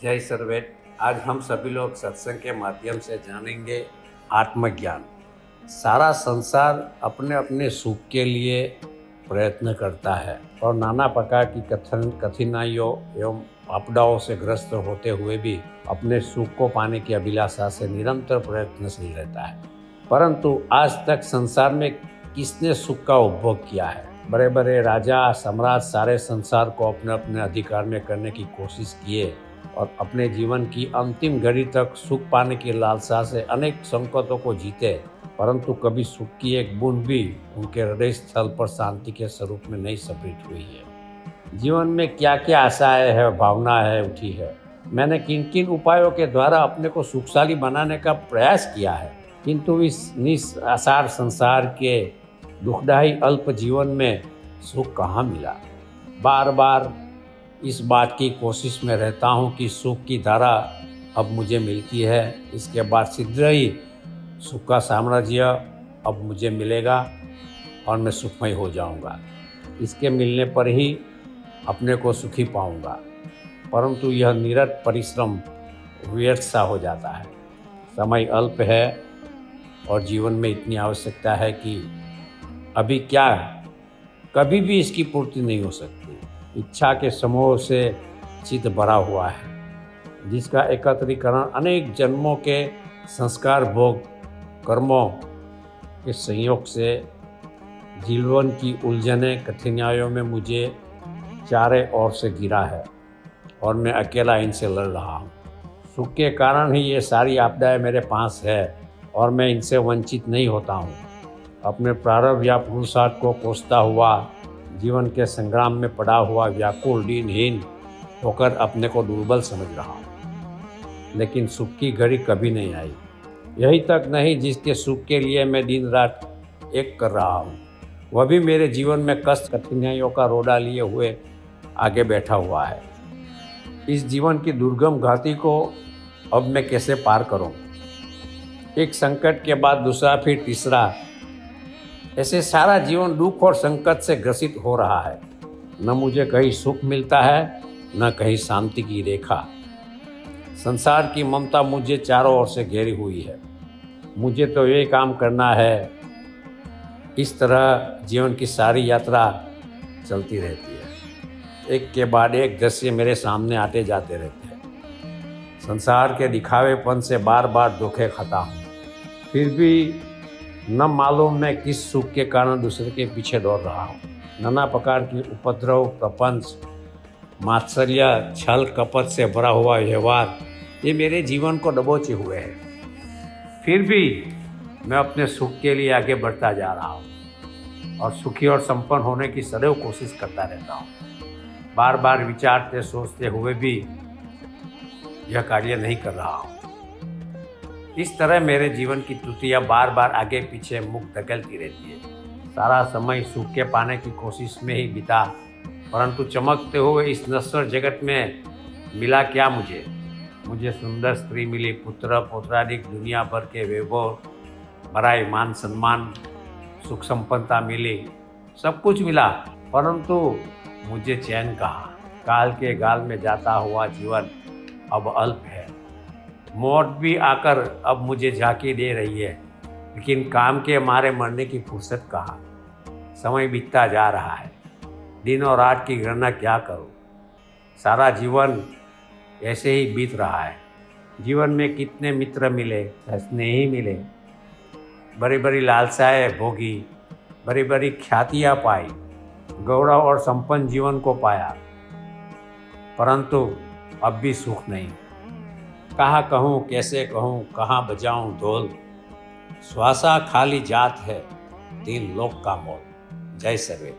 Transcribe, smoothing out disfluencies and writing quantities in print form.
जय सर्वेट। आज हम सभी लोग सत्संग के माध्यम से जानेंगे आत्मज्ञान। सारा संसार अपने अपने सुख के लिए प्रयत्न करता है और नाना प्रकार की कठिनाइयों एवं आपदाओं से ग्रस्त होते हुए भी अपने सुख को पाने की अभिलाषा से निरंतर प्रयत्नशील रहता है। परंतु आज तक संसार में किसने सुख का उपभोग किया है? बड़े बड़े राजा सम्राट सारे संसार को अपने अपने अधिकार में करने की कोशिश किए और अपने जीवन की अंतिम घड़ी तक सुख पाने की लालसा से अनेक संकटों को जीते, परंतु कभी सुख की एक बूंद भी उनके हृदय स्थल पर शांति के स्वरूप में नहीं स्फुरित हुई है। जीवन में क्या क्या आशाएं है, भावना है उठी है। मैंने किन किन उपायों के द्वारा अपने को सुखशाली बनाने का प्रयास किया है, किंतु इस निस्सार संसार के दुखदायी अल्प जीवन में सुख कहाँ मिला। बार बार इस बात की कोशिश में रहता हूँ कि सुख की धारा अब मुझे मिलती है, इसके बाद शीघ्र ही सुख का साम्राज्य अब मुझे मिलेगा और मैं सुखमय हो जाऊँगा। इसके मिलने पर ही अपने को सुखी पाऊँगा, परंतु यह निरंतर परिश्रम व्यर्थ सा हो जाता है। समय अल्प है और जीवन में इतनी आवश्यकता है कि अभी क्या कभी भी इसकी पूर्ति नहीं हो सकती। इच्छा के समूह से चित्त भरा हुआ है, जिसका एकत्रीकरण अनेक जन्मों के संस्कार भोग कर्मों के संयोग से जीवन की उलझने कठिनाइयों में मुझे चारों ओर से घिरा है और मैं अकेला इनसे लड़ रहा हूँ। सुख के कारण ही ये सारी आपदाएं मेरे पास है और मैं इनसे वंचित नहीं होता हूँ। अपने प्रारब्ध या पुरुषार्थ को कोसता हुआ जीवन के संग्राम में पड़ा हुआ व्याकुल दीनहीन होकर अपने को दुर्बल समझ रहा हूँ, लेकिन सुख की घड़ी कभी नहीं आई। यही तक नहीं, जिसके सुख के लिए मैं दिन रात एक कर रहा हूँ, वह भी मेरे जीवन में कष्ट कठिनाइयों का रोड़ा लिए हुए आगे बैठा हुआ है। इस जीवन की दुर्गम घाटी को अब मैं कैसे पार करूँ? एक संकट के बाद दूसरा, फिर तीसरा, ऐसे सारा जीवन दुख और संकट से ग्रसित हो रहा है। न मुझे कहीं सुख मिलता है, न कहीं शांति की रेखा। संसार की ममता मुझे चारों ओर से घेरी हुई है। मुझे तो ये काम करना है। इस तरह जीवन की सारी यात्रा चलती रहती है। एक के बाद एक दृश्य मेरे सामने आते जाते रहते हैं। संसार के दिखावेपन से बार बार धोखे खाता हूँ, फिर भी न मालूम मैं किस सुख के कारण दूसरे के पीछे दौड़ रहा हूँ। नाना प्रकार की उपद्रव, प्रपंच, मात्सर्य, छल कपट से भरा हुआ व्यवहार, ये मेरे जीवन को दबोचे हुए हैं। फिर भी मैं अपने सुख के लिए आगे बढ़ता जा रहा हूँ और सुखी और संपन्न होने की सदैव कोशिश करता रहता हूँ। बार बार विचारते सोचते हुए भी यह कार्य नहीं कर रहा हूँ। इस तरह मेरे जीवन की त्रुटियां बार बार आगे पीछे मुख धकेलती रहती है। सारा समय सुख के पाने की कोशिश में ही बीता, परंतु चमकते हुए इस नश्वर जगत में मिला क्या मुझे? मुझे सुंदर स्त्री मिली, पुत्र पौत्रादिक दुनिया भर के वैभव, बड़ाई, मान सम्मान, सुख संपन्नता मिली, सब कुछ मिला, परंतु मुझे चैन कहाँ? काल के गाल में जाता हुआ जीवन अब अल्प है। मौत भी आकर अब मुझे झांकी दे रही है, लेकिन काम के मारे मरने की फुर्सत कहाँ? समय बीतता जा रहा है, दिन और रात की गणना क्या करूं? सारा जीवन ऐसे ही बीत रहा है। जीवन में कितने मित्र मिले, स्नेही मिले, बड़ी बड़ी लालसाएं भोगी, बड़ी बड़ी ख्यातियाँ पाई, गौरव और संपन्न जीवन को पाया, परंतु अब भी सुख नहीं। कहाँ कहूँ, कैसे कहूँ, कहाँ बजाऊँ ढोल? श्वासा खाली जात है, तीन लोक का मोल। जय सर्वे।